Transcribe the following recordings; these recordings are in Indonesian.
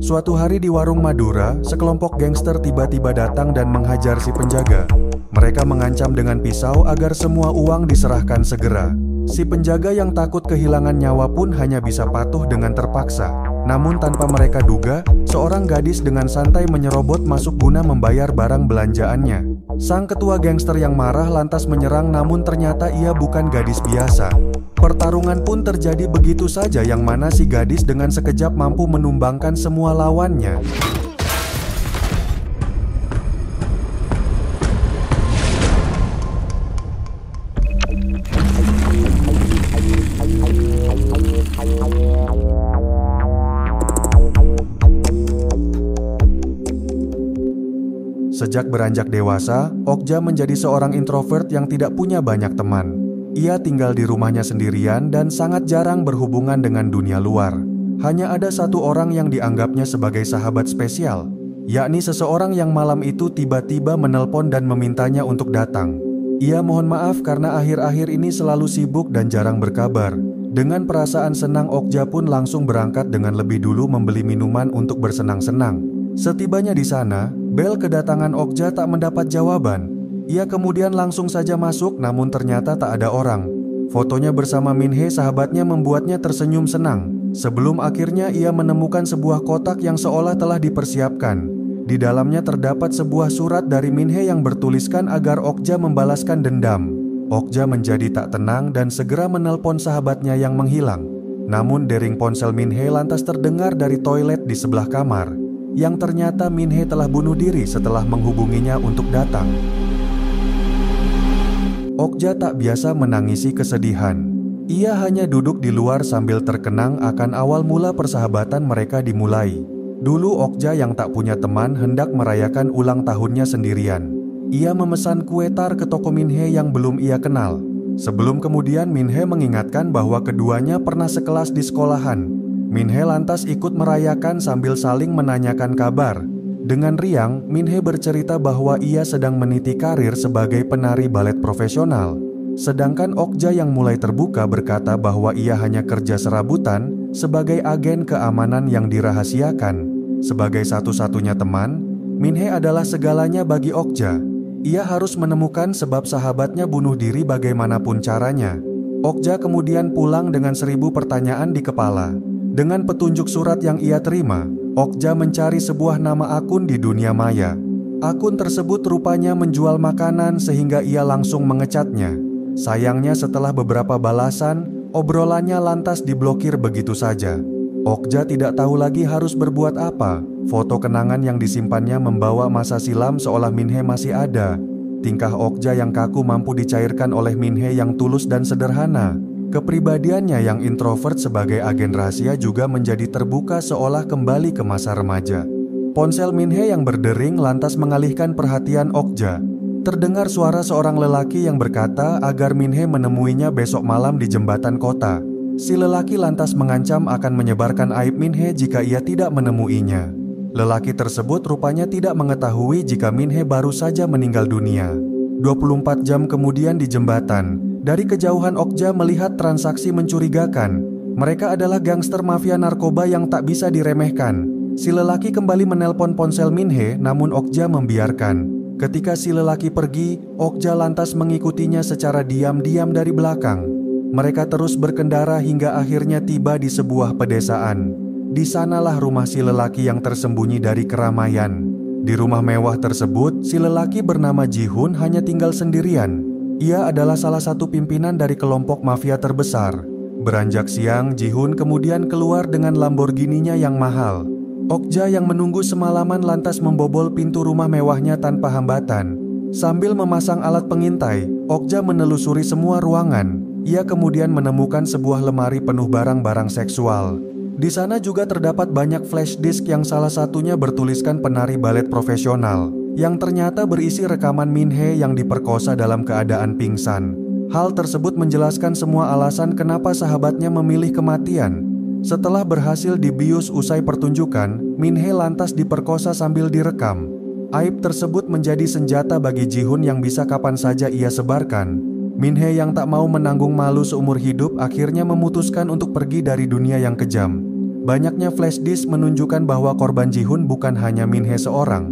Suatu hari di warung Madura, sekelompok gangster tiba-tiba datang dan menghajar si penjaga. Mereka mengancam dengan pisau agar semua uang diserahkan segera. Si penjaga yang takut kehilangan nyawa pun hanya bisa patuh dengan terpaksa. Namun tanpa mereka duga, seorang gadis dengan santai menyerobot masuk guna membayar barang belanjaannya. Sang ketua gangster yang marah lantas menyerang, namun ternyata ia bukan gadis biasa. Pertarungan pun terjadi begitu saja, yang mana si gadis dengan sekejap mampu menumbangkan semua lawannya. Sejak beranjak dewasa, Okja menjadi seorang introvert yang tidak punya banyak teman. Ia tinggal di rumahnya sendirian dan sangat jarang berhubungan dengan dunia luar. Hanya ada satu orang yang dianggapnya sebagai sahabat spesial, yakni seseorang yang malam itu tiba-tiba menelpon dan memintanya untuk datang. Ia mohon maaf karena akhir-akhir ini selalu sibuk dan jarang berkabar. Dengan perasaan senang, Okja pun langsung berangkat dengan lebih dulu membeli minuman untuk bersenang-senang. Setibanya di sana, bel kedatangan Okja tak mendapat jawaban. Ia kemudian langsung saja masuk, namun ternyata tak ada orang. Fotonya bersama Minhe, sahabatnya, membuatnya tersenyum senang. Sebelum akhirnya ia menemukan sebuah kotak yang seolah telah dipersiapkan. Di dalamnya terdapat sebuah surat dari Minhe yang bertuliskan agar Okja membalaskan dendam. Okja menjadi tak tenang dan segera menelpon sahabatnya yang menghilang. Namun dering ponsel Minhe lantas terdengar dari toilet di sebelah kamar, yang ternyata Minhe telah bunuh diri setelah menghubunginya untuk datang. Okja tak biasa menangisi kesedihan. Ia hanya duduk di luar sambil terkenang akan awal mula persahabatan mereka dimulai. Dulu Okja yang tak punya teman hendak merayakan ulang tahunnya sendirian. Ia memesan kue tar ke toko Minhe yang belum ia kenal. Sebelum kemudian Minhe mengingatkan bahwa keduanya pernah sekelas di sekolahan. Minhe lantas ikut merayakan sambil saling menanyakan kabar. Dengan riang, Minhe bercerita bahwa ia sedang meniti karir sebagai penari balet profesional. Sedangkan Okja yang mulai terbuka berkata bahwa ia hanya kerja serabutan sebagai agen keamanan yang dirahasiakan. Sebagai satu-satunya teman, Minhe adalah segalanya bagi Okja. Ia harus menemukan sebab sahabatnya bunuh diri bagaimanapun caranya. Okja kemudian pulang dengan 1000 pertanyaan di kepala. Dengan petunjuk surat yang ia terima, Okja mencari sebuah nama akun di dunia maya. Akun tersebut rupanya menjual makanan sehingga ia langsung mengecatnya. Sayangnya setelah beberapa balasan, obrolannya lantas diblokir begitu saja. Okja tidak tahu lagi harus berbuat apa. Foto kenangan yang disimpannya membawa masa silam seolah Minhe masih ada. Tingkah Okja yang kaku mampu dicairkan oleh Minhe yang tulus dan sederhana. Kepribadiannya yang introvert sebagai agen rahasia juga menjadi terbuka seolah kembali ke masa remaja. Ponsel Minhe yang berdering lantas mengalihkan perhatian Okja. Terdengar suara seorang lelaki yang berkata agar Minhe menemuinya besok malam di jembatan kota. Si lelaki lantas mengancam akan menyebarkan aib Minhe jika ia tidak menemuinya. Lelaki tersebut rupanya tidak mengetahui jika Minhe baru saja meninggal dunia. 24 jam kemudian di jembatan, dari kejauhan Okja melihat transaksi mencurigakan. Mereka adalah gangster mafia narkoba yang tak bisa diremehkan. Si lelaki kembali menelpon ponsel Minhe, namun Okja membiarkan. Ketika si lelaki pergi, Okja lantas mengikutinya secara diam-diam dari belakang. Mereka terus berkendara hingga akhirnya tiba di sebuah pedesaan. Di sanalah rumah si lelaki yang tersembunyi dari keramaian. Di rumah mewah tersebut, si lelaki bernama Ji-hun hanya tinggal sendirian. Ia adalah salah satu pimpinan dari kelompok mafia terbesar. Beranjak siang, Ji-hun kemudian keluar dengan Lamborghini-nya yang mahal. Okja yang menunggu semalaman lantas membobol pintu rumah mewahnya tanpa hambatan. Sambil memasang alat pengintai, Okja menelusuri semua ruangan. Ia kemudian menemukan sebuah lemari penuh barang-barang seksual. Di sana juga terdapat banyak flash disk yang salah satunya bertuliskan penari balet profesional, yang ternyata berisi rekaman Minhe yang diperkosa dalam keadaan pingsan. Hal tersebut menjelaskan semua alasan kenapa sahabatnya memilih kematian. Setelah berhasil dibius usai pertunjukan, Minhe lantas diperkosa sambil direkam. Aib tersebut menjadi senjata bagi Ji-hun yang bisa kapan saja ia sebarkan. Minhe yang tak mau menanggung malu seumur hidup akhirnya memutuskan untuk pergi dari dunia yang kejam. Banyaknya flash disk menunjukkan bahwa korban Ji-hun bukan hanya Min-hee seorang.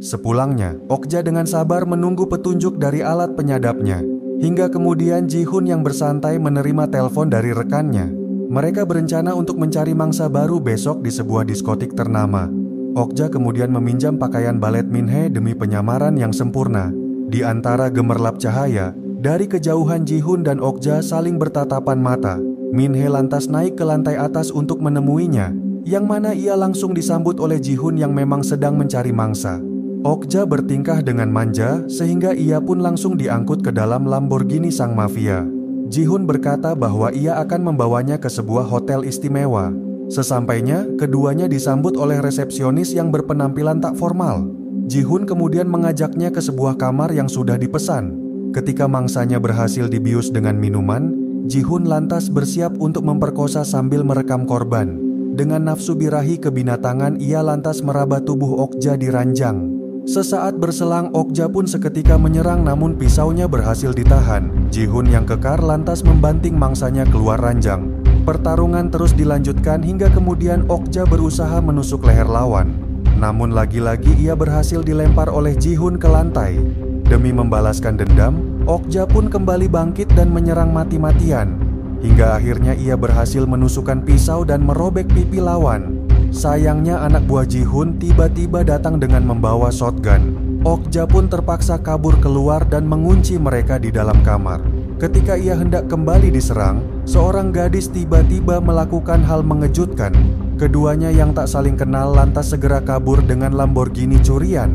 Sepulangnya, Okja dengan sabar menunggu petunjuk dari alat penyadapnya. Hingga kemudian Ji-hun yang bersantai menerima telepon dari rekannya. Mereka berencana untuk mencari mangsa baru besok di sebuah diskotik ternama. Okja kemudian meminjam pakaian balet Min-hee demi penyamaran yang sempurna. Di antara gemerlap cahaya, dari kejauhan Ji-hun dan Okja saling bertatapan mata. Min-hee lantas naik ke lantai atas untuk menemuinya, yang mana ia langsung disambut oleh Ji-hun yang memang sedang mencari mangsa. Okja bertingkah dengan manja sehingga ia pun langsung diangkut ke dalam Lamborghini sang mafia. Ji-hun berkata bahwa ia akan membawanya ke sebuah hotel istimewa. Sesampainya, keduanya disambut oleh resepsionis yang berpenampilan tak formal. Ji-hun kemudian mengajaknya ke sebuah kamar yang sudah dipesan. Ketika mangsanya berhasil dibius dengan minuman, Ji-hun lantas bersiap untuk memperkosa sambil merekam korban. Dengan nafsu birahi kebinatangan, ia lantas meraba tubuh Okja di ranjang. Sesaat berselang, Okja pun seketika menyerang namun pisaunya berhasil ditahan. Ji-hun yang kekar lantas membanting mangsanya keluar ranjang. Pertarungan terus dilanjutkan hingga kemudian Okja berusaha menusuk leher lawan. Namun lagi-lagi ia berhasil dilempar oleh Ji-hun ke lantai. Demi membalaskan dendam, Okja pun kembali bangkit dan menyerang mati-matian. Hingga akhirnya ia berhasil menusukkan pisau dan merobek pipi lawan. Sayangnya anak buah Ji-hun tiba-tiba datang dengan membawa shotgun. Okja pun terpaksa kabur keluar dan mengunci mereka di dalam kamar. Ketika ia hendak kembali diserang, seorang gadis tiba-tiba melakukan hal mengejutkan. Keduanya yang tak saling kenal lantas segera kabur dengan Lamborghini curian.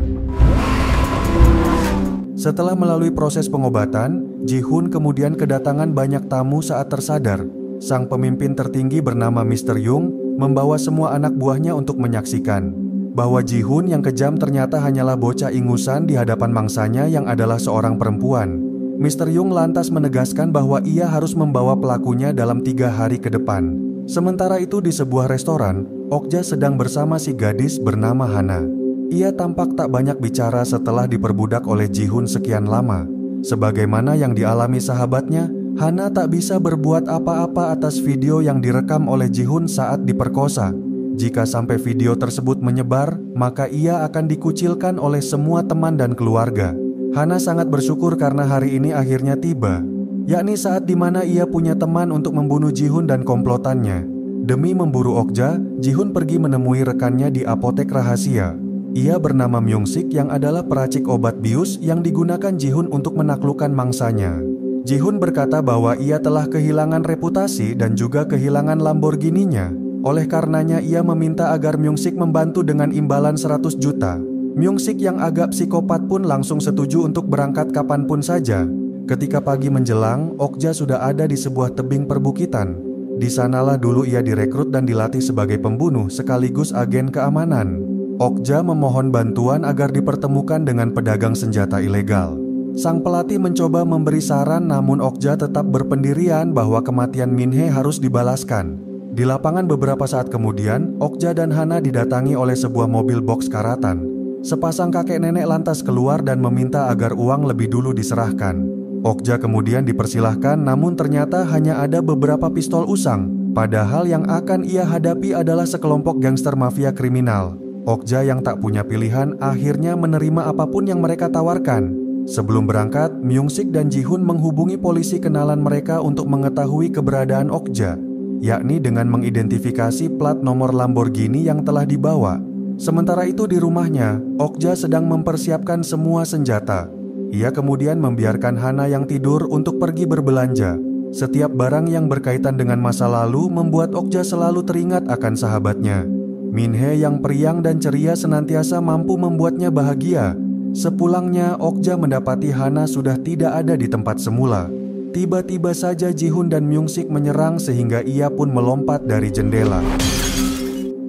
Setelah melalui proses pengobatan, Ji-hun kemudian kedatangan banyak tamu saat tersadar. Sang pemimpin tertinggi bernama Mr. Young membawa semua anak buahnya untuk menyaksikan bahwa Ji-hun yang kejam ternyata hanyalah bocah ingusan di hadapan mangsanya yang adalah seorang perempuan. Mr. Young lantas menegaskan bahwa ia harus membawa pelakunya dalam 3 hari ke depan. Sementara itu di sebuah restoran, Okja sedang bersama si gadis bernama Hana. Ia tampak tak banyak bicara setelah diperbudak oleh Ji-hun sekian lama. Sebagaimana yang dialami sahabatnya, Hana tak bisa berbuat apa-apa atas video yang direkam oleh Ji-hun saat diperkosa. Jika sampai video tersebut menyebar, maka ia akan dikucilkan oleh semua teman dan keluarga. Hana sangat bersyukur karena hari ini akhirnya tiba, yakni saat dimana ia punya teman untuk membunuh Ji-hun dan komplotannya. Demi memburu Okja, Ji-hun pergi menemui rekannya di apotek rahasia. Ia bernama Myung-sik yang adalah peracik obat bius yang digunakan Ji-hun untuk menaklukkan mangsanya. Ji-hun berkata bahwa ia telah kehilangan reputasi dan juga kehilangan Lamborghini-nya. Oleh karenanya ia meminta agar Myung-sik membantu dengan imbalan 100 juta. Myung-sik yang agak psikopat pun langsung setuju untuk berangkat kapanpun saja. Ketika pagi menjelang, Okja sudah ada di sebuah tebing perbukitan. Di sanalah dulu ia direkrut dan dilatih sebagai pembunuh sekaligus agen keamanan. Okja memohon bantuan agar dipertemukan dengan pedagang senjata ilegal. Sang pelatih mencoba memberi saran namun Okja tetap berpendirian bahwa kematian Min-hee harus dibalaskan. Di lapangan beberapa saat kemudian, Okja dan Hana didatangi oleh sebuah mobil box karatan. Sepasang kakek nenek lantas keluar dan meminta agar uang lebih dulu diserahkan. Okja kemudian dipersilahkan namun ternyata hanya ada beberapa pistol usang. Padahal yang akan ia hadapi adalah sekelompok gangster mafia kriminal. Okja yang tak punya pilihan akhirnya menerima apapun yang mereka tawarkan. Sebelum berangkat, Myung-sik dan Ji-hun menghubungi polisi kenalan mereka untuk mengetahui keberadaan Okja, yakni dengan mengidentifikasi plat nomor Lamborghini yang telah dibawa. Sementara itu di rumahnya, Okja sedang mempersiapkan semua senjata. Ia kemudian membiarkan Hana yang tidur untuk pergi berbelanja. Setiap barang yang berkaitan dengan masa lalu membuat Okja selalu teringat akan sahabatnya. Min-hee yang periang dan ceria senantiasa mampu membuatnya bahagia. Sepulangnya, Okja mendapati Hana sudah tidak ada di tempat semula. Tiba-tiba saja Ji-hun dan Myung-sik menyerang sehingga ia pun melompat dari jendela.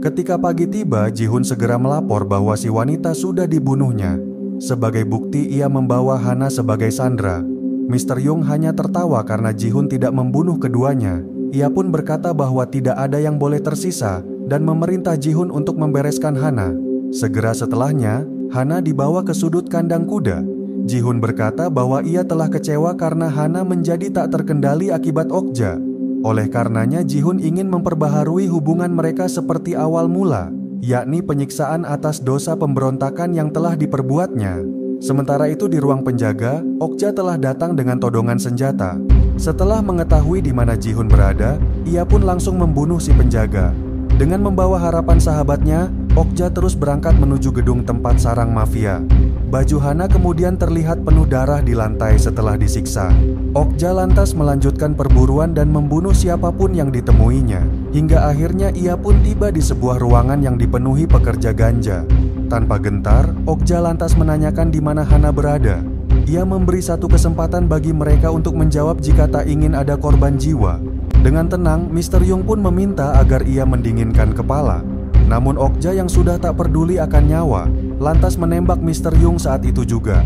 Ketika pagi tiba, Ji-hun segera melapor bahwa si wanita sudah dibunuhnya. Sebagai bukti ia membawa Hana sebagai sandera. Mr. Young hanya tertawa karena Ji-hun tidak membunuh keduanya. Ia pun berkata bahwa tidak ada yang boleh tersisa dan memerintah Ji-hun untuk membereskan Hana. Segera setelahnya, Hana dibawa ke sudut kandang kuda. Ji-hun berkata bahwa ia telah kecewa karena Hana menjadi tak terkendali akibat Okja. Oleh karenanya Ji-hun ingin memperbaharui hubungan mereka seperti awal mula, yakni penyiksaan atas dosa pemberontakan yang telah diperbuatnya. Sementara itu di ruang penjaga, Okja telah datang dengan todongan senjata. Setelah mengetahui di mana Ji-hun berada, ia pun langsung membunuh si penjaga. Dengan membawa harapan sahabatnya, Okja terus berangkat menuju gedung tempat sarang mafia. Baju Hana kemudian terlihat penuh darah di lantai setelah disiksa. Okja lantas melanjutkan perburuan dan membunuh siapapun yang ditemuinya. Hingga akhirnya ia pun tiba di sebuah ruangan yang dipenuhi pekerja ganja. Tanpa gentar, Okja lantas menanyakan di mana Hana berada. Ia memberi satu kesempatan bagi mereka untuk menjawab jika tak ingin ada korban jiwa. Dengan tenang, Mr. Young pun meminta agar ia mendinginkan kepala. Namun Okja yang sudah tak peduli akan nyawa, lantas menembak Mr. Young saat itu juga.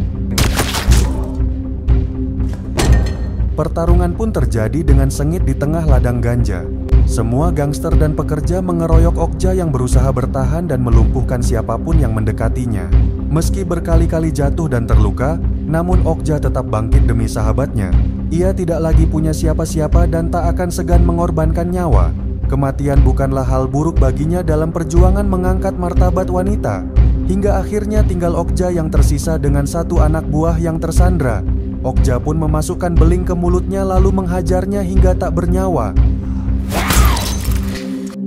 Pertarungan pun terjadi dengan sengit di tengah ladang ganja. Semua gangster dan pekerja mengeroyok Okja yang berusaha bertahan dan melumpuhkan siapapun yang mendekatinya. Meski berkali-kali jatuh dan terluka, namun Okja tetap bangkit demi sahabatnya. Ia tidak lagi punya siapa-siapa dan tak akan segan mengorbankan nyawa. Kematian bukanlah hal buruk baginya dalam perjuangan mengangkat martabat wanita. Hingga akhirnya tinggal Okja yang tersisa dengan satu anak buah yang tersandra. Okja pun memasukkan beling ke mulutnya lalu menghajarnya hingga tak bernyawa.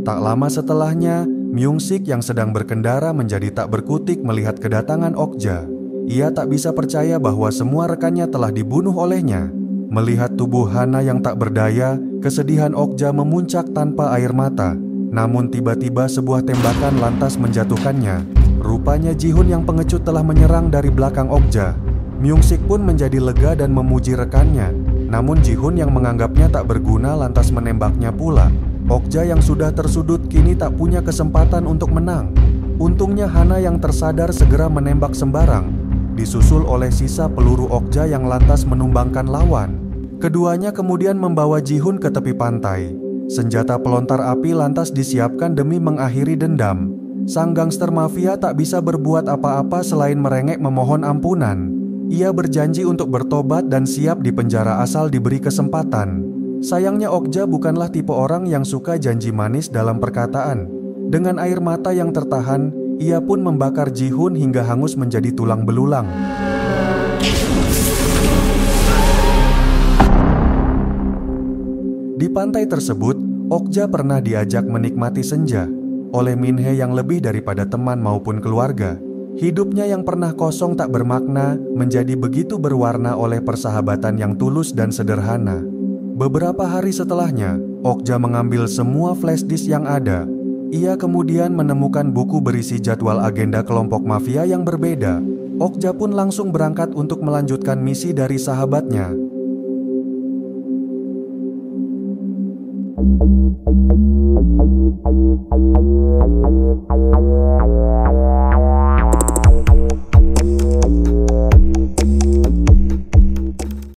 Tak lama setelahnya, Myung-sik yang sedang berkendara menjadi tak berkutik melihat kedatangan Okja. Ia tak bisa percaya bahwa semua rekannya telah dibunuh olehnya. Melihat tubuh Hana yang tak berdaya, kesedihan Okja memuncak tanpa air mata. Namun tiba-tiba sebuah tembakan lantas menjatuhkannya. Rupanya Ji-hun yang pengecut telah menyerang dari belakang Okja. Myung-sik pun menjadi lega dan memuji rekannya. Namun Ji-hun yang menganggapnya tak berguna lantas menembaknya pula. Okja yang sudah tersudut kini tak punya kesempatan untuk menang. Untungnya Hana yang tersadar segera menembak sembarang, disusul oleh sisa peluru Okja yang lantas menumbangkan lawan. Keduanya kemudian membawa Ji-hun ke tepi pantai. Senjata pelontar api lantas disiapkan demi mengakhiri dendam. Sang gangster mafia tak bisa berbuat apa-apa selain merengek memohon ampunan. Ia berjanji untuk bertobat dan siap di penjara asal diberi kesempatan. Sayangnya Okja bukanlah tipe orang yang suka janji manis dalam perkataan. Dengan air mata yang tertahan, ia pun membakar Ji-hun hingga hangus menjadi tulang belulang. Di pantai tersebut, Okja pernah diajak menikmati senja oleh Min-hye yang lebih daripada teman maupun keluarga. Hidupnya yang pernah kosong tak bermakna menjadi begitu berwarna oleh persahabatan yang tulus dan sederhana. Beberapa hari setelahnya, Okja mengambil semua flash disk yang ada. Ia kemudian menemukan buku berisi jadwal agenda kelompok mafia yang berbeda. Okja pun langsung berangkat untuk melanjutkan misi dari sahabatnya.